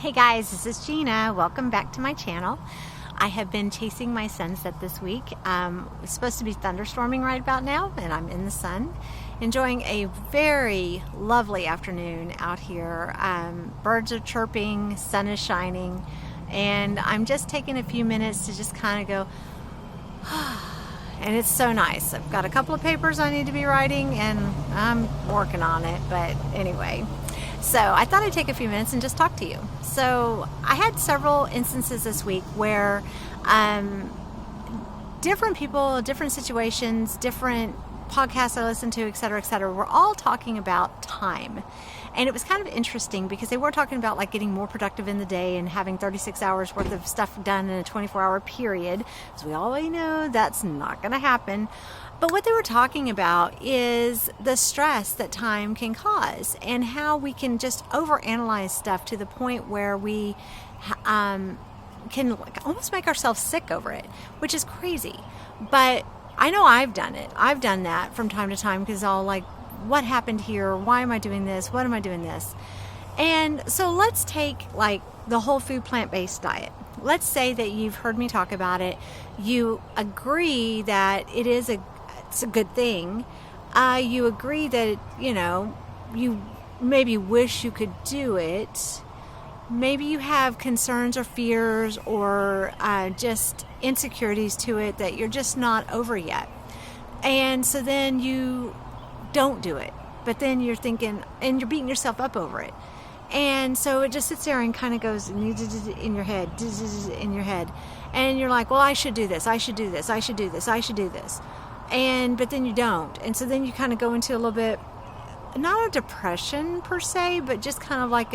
Hey guys, this is Gina. Welcome back to my channel. I have been chasing my sunset this week. It's supposed to be thunderstorming right about now, and I'm in the sun, enjoying a very lovely afternoon out here. Birds are chirping, sun is shining, and I'm just taking a few minutes to just kind of go, and it's so nice. I've got a couple of papers I need to be writing, and I'm working on it, but anyway. So I thought I'd take a few minutes and just talk to you. So I had several instances this week where different people, different situations, different podcasts I listened to, et cetera, were all talking about time. And it was kind of interesting because they were talking about like getting more productive in the day and having 36 hours worth of stuff done in a 24-hour period. As we already know, that's not going to happen. But what they were talking about is the stress that time can cause and how we can just overanalyze stuff to the point where we can almost make ourselves sick over it, which is crazy. But I know I've done it. I've done that from time to time because I'll like, what happened here? Why am I doing this? What am I doing this? And so let's take like the whole food plant-based diet. Let's say that you've heard me talk about it. You agree that it's a good thing. You agree that, you maybe wish you could do it. Maybe you have concerns or fears or just insecurities to it that you're just not over yet. And so then you don't do it. But then you're thinking, and you're beating yourself up over it. And so it just sits there and kind of goes in your head, in your head. And you're like, well, I should do this. I should do this. I should do this. I should do this. But then you don't. And so then you kind of go into a little bit, not a depression per se, but just kind of like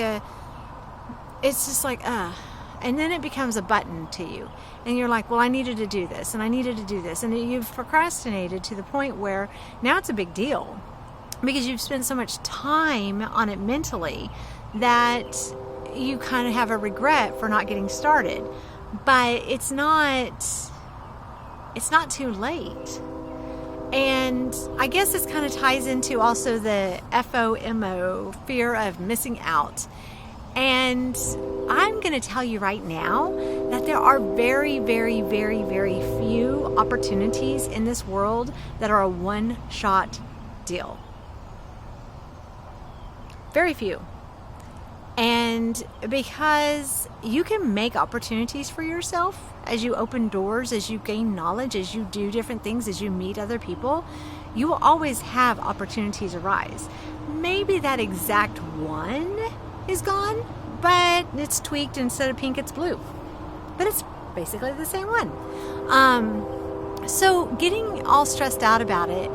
it's just like, and then it becomes a button to you. And you're like, well, I needed to do this and I needed to do this. And you've procrastinated to the point where now it's a big deal because you've spent so much time on it mentally that you kind of have a regret for not getting started. But it's not too late. And I guess this kind of ties into also the FOMO, fear of missing out. And I'm going to tell you right now that there are very, very, very, very few opportunities in this world that are a one-shot deal. Very few. And because you can make opportunities for yourself as you open doors, as you gain knowledge, as you do different things, as you meet other people, you will always have opportunities arise. Maybe that exact one is gone, but it's tweaked. Instead of pink, it's blue. But it's basically the same one. So getting all stressed out about it,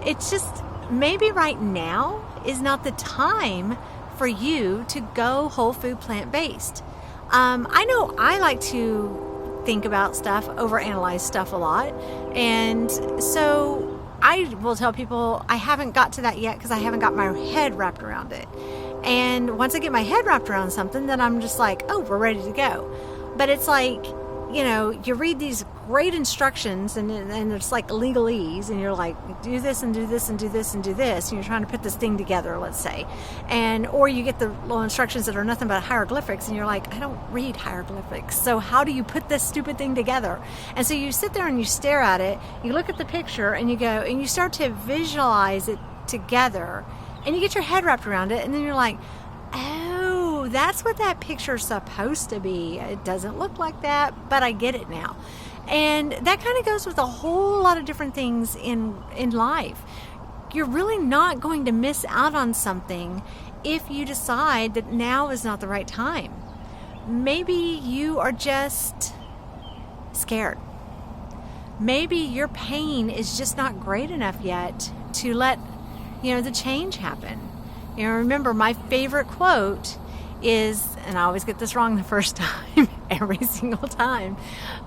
it's just maybe right now is not the time for you to go whole food plant-based. I know I like to think about stuff, overanalyze stuff a lot. And so I will tell people I haven't got to that yet because I haven't got my head wrapped around it. And once I get my head wrapped around something, then I'm just like, oh, we're ready to go. But it's like, you read these great instructions and it's like legalese, and you're like, do this and do this and do this and do this, and you're trying to put this thing together, let's say. Or you get the little instructions that are nothing but hieroglyphics, and you're like, I don't read hieroglyphics, so how do you put this stupid thing together? And so you sit there and you stare at it, you look at the picture, and you go, and you start to visualize it together, and you get your head wrapped around it, and then you're like, oh, that's what that picture's supposed to be. It doesn't look like that, but I get it now. And that kind of goes with a whole lot of different things in life. You're really not going to miss out on something if you decide that now is not the right time. Maybe you are just scared. Maybe your pain is just not great enough yet to let the change happen. Remember, my favorite quote is, and I always get this wrong the first time, every single time,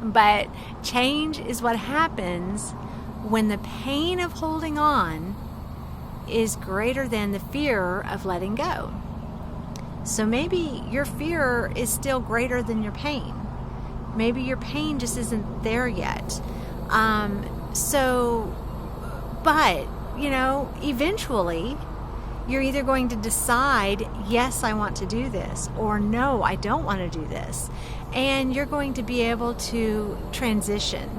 but change is what happens when the pain of holding on is greater than the fear of letting go. So maybe your fear is still greater than your pain. Maybe your pain just isn't there yet. But eventually you're either going to decide, yes, I want to do this, or no, I don't want to do this. And you're going to be able to transition.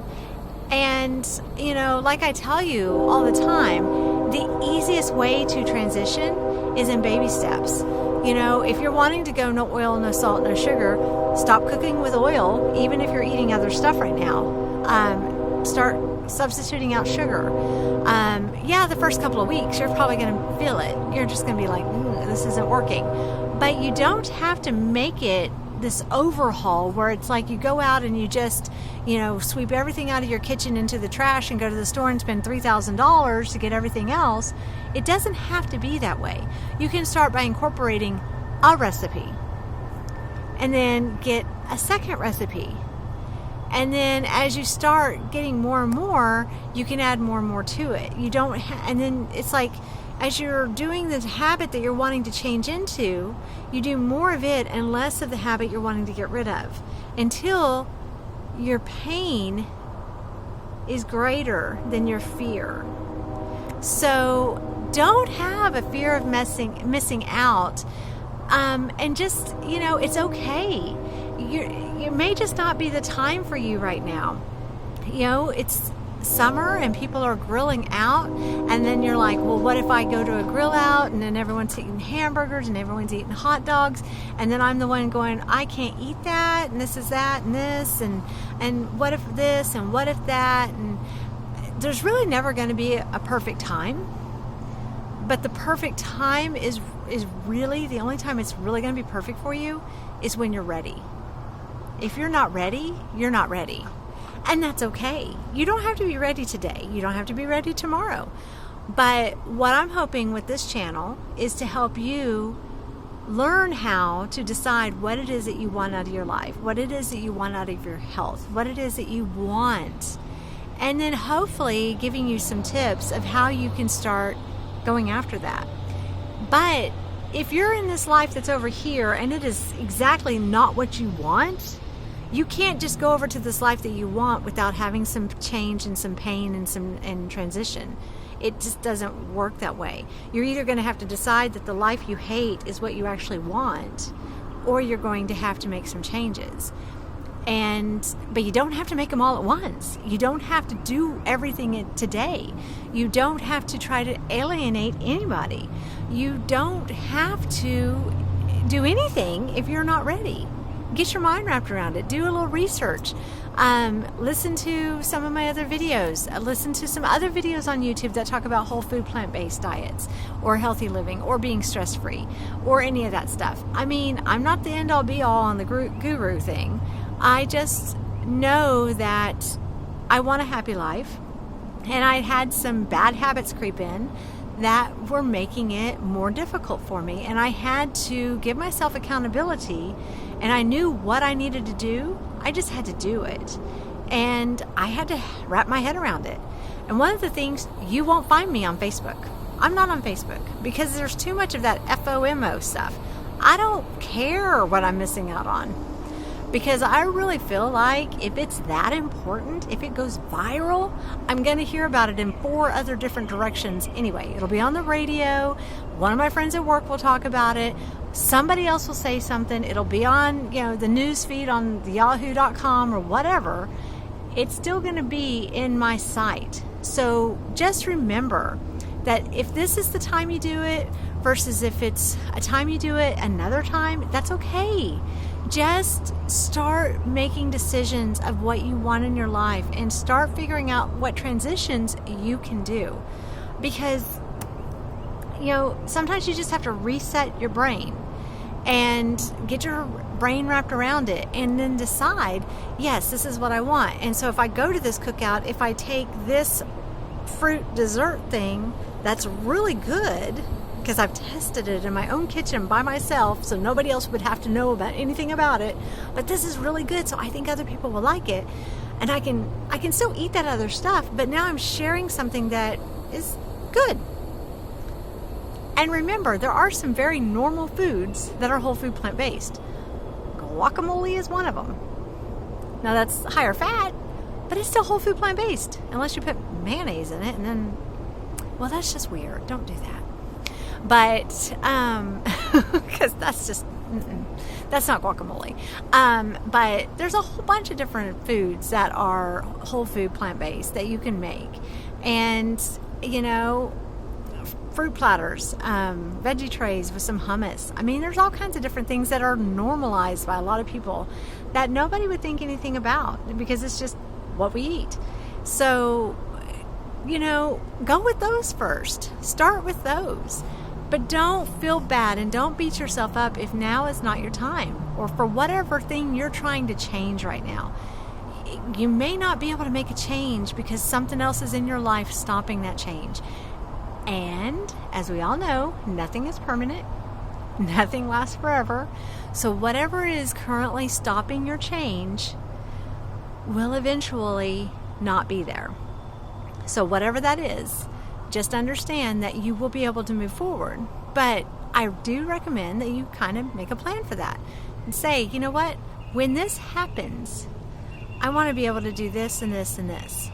And, like I tell you all the time, the easiest way to transition is in baby steps. If you're wanting to go no oil, no salt, no sugar, stop cooking with oil, even if you're eating other stuff right now. Start substituting out sugar. The first couple of weeks, you're probably going to feel it. You're just going to be like, this isn't working. But you don't have to make it this overhaul where it's like you go out and you just, sweep everything out of your kitchen into the trash and go to the store and spend $3,000 to get everything else. It doesn't have to be that way. You can start by incorporating a recipe and then get a second recipe. And then as you start getting more and more, you can add more and more to it. And then it's like, as you're doing the habit that you're wanting to change into, you do more of it and less of the habit you're wanting to get rid of, until your pain is greater than your fear. So don't have a fear of missing out. And just, it's okay. It may just not be the time for you right now. It's summer and people are grilling out, and then you're like, well, what if I go to a grill out and then everyone's eating hamburgers and everyone's eating hot dogs, and then I'm the one going, I can't eat that, and this is that and this, and what if this and what if that. And there's really never going to be a perfect time, but the perfect time is really, the only time it's really going to be perfect for you is when you're ready. If you're not ready, you're not ready. And that's okay. You don't have to be ready today. You don't have to be ready tomorrow. But what I'm hoping with this channel is to help you learn how to decide what it is that you want out of your life, what it is that you want out of your health, what it is that you want. And then hopefully giving you some tips of how you can start going after that. But if you're in this life that's over here and it is exactly not what you want, you can't just go over to this life that you want without having some change and some pain and transition. It just doesn't work that way. You're either going to have to decide that the life you hate is what you actually want, or you're going to have to make some changes. But you don't have to make them all at once. You don't have to do everything today. You don't have to try to alienate anybody. You don't have to do anything if you're not ready. Get your mind wrapped around it. Do a little research. Listen to some of my other videos. Listen to some other videos on YouTube that talk about whole food plant-based diets or healthy living or being stress-free or any of that stuff. I mean, I'm not the end-all be-all on the guru thing. I just know that I want a happy life, and I had some bad habits creep in that were making it more difficult for me, and I had to give myself accountability, and I knew what I needed to do. I just had to do it, and I had to wrap my head around it. And one of the things, you won't find me on Facebook. I'm not on Facebook because there's too much of that FOMO stuff. I don't care what I'm missing out on, because I really feel like if it's that important, if it goes viral, I'm going to hear about it in 4 other different directions anyway. It'll be on the radio. One of my friends at work will talk about it. Somebody else will say something. It'll be on, the news feed on the yahoo.com or whatever. It's still going to be in my sight. So just remember that if this is the time you do it versus if it's a time you do it another time, that's okay. Just start making decisions of what you want in your life and start figuring out what transitions you can do. Because, sometimes you just have to reset your brain and get your brain wrapped around it and then decide, yes, this is what I want. And so if I go to this cookout, if I take this fruit dessert thing that's really good, because I've tested it in my own kitchen by myself, so nobody else would have to know about anything about it. But this is really good, so I think other people will like it. And I can still eat that other stuff, but now I'm sharing something that is good. And remember, there are some very normal foods that are whole food plant-based. Guacamole is one of them. Now that's higher fat, but it's still whole food plant-based, unless you put mayonnaise in it, and then, well, that's just weird. Don't do that. But because that's just that's not guacamole. But there's a whole bunch of different foods that are whole food, plant-based that you can make. And, you know, fruit platters, veggie trays with some hummus. I mean, there's all kinds of different things that are normalized by a lot of people that nobody would think anything about because it's just what we eat. So, you know, go with those first. Start with those. But don't feel bad and don't beat yourself up if now is not your time or for whatever thing you're trying to change right now. You may not be able to make a change because something else is in your life stopping that change. And as we all know, nothing is permanent. Nothing lasts forever. So whatever is currently stopping your change will eventually not be there. So whatever that is, just understand that you will be able to move forward. But I do recommend that you kind of make a plan for that and say, you know what, when this happens, I want to be able to do this and this and this.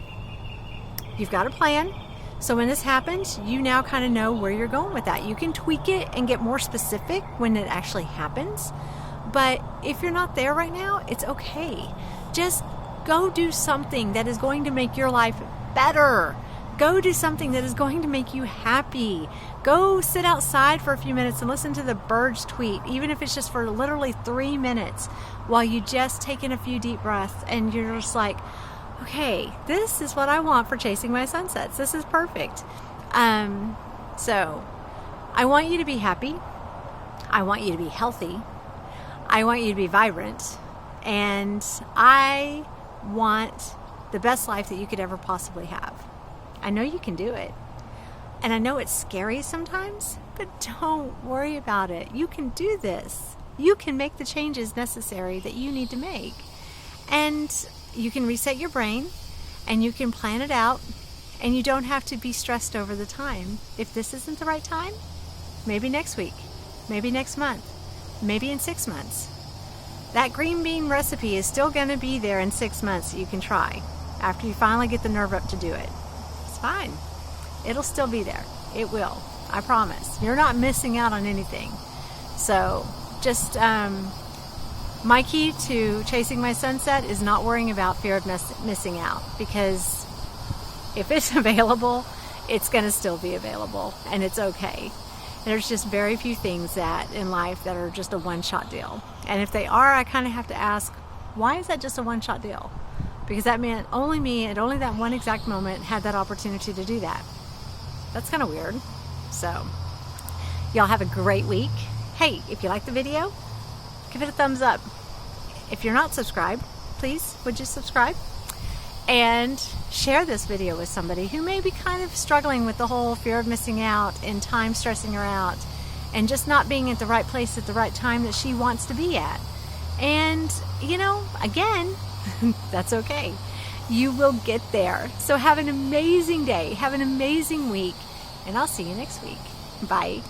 You've got a plan. So when this happens, you now kind of know where you're going with that. You can tweak it and get more specific when it actually happens. But if you're not there right now, it's okay. Just go do something that is going to make your life better. Go do something that is going to make you happy. Go sit outside for a few minutes and listen to the birds tweet, even if it's just for literally 3 minutes, while you just take in a few deep breaths and you're just like, okay, this is what I want for chasing my sunsets. This is perfect. So I want you to be happy. I want you to be healthy. I want you to be vibrant. And I want the best life that you could ever possibly have. I know you can do it. And I know it's scary sometimes, but don't worry about it. You can do this. You can make the changes necessary that you need to make. And you can reset your brain and you can plan it out, and you don't have to be stressed over the time. If this isn't the right time, maybe next week, maybe next month, maybe in 6 months. That green bean recipe is still going to be there in 6 months that you can try after you finally get the nerve up to do it. It's fine. It'll still be there. It will. I promise. You're not missing out on anything. So just my key to chasing my sunset is not worrying about fear of missing out, because if it's available, it's going to still be available, and it's okay. There's just very few things that in life that are just a one-shot deal. And if they are, I kind of have to ask, why is that just a one-shot deal? Because that meant only me at only that one exact moment had that opportunity to do that. That's kind of weird. So, y'all have a great week. Hey, if you like the video, give it a thumbs up. If you're not subscribed, please, would you subscribe? And share this video with somebody who may be kind of struggling with the whole fear of missing out and time stressing her out and just not being at the right place at the right time that she wants to be at. And, you know, again, that's okay. You will get there. So have an amazing day. Have an amazing week. And I'll see you next week. Bye.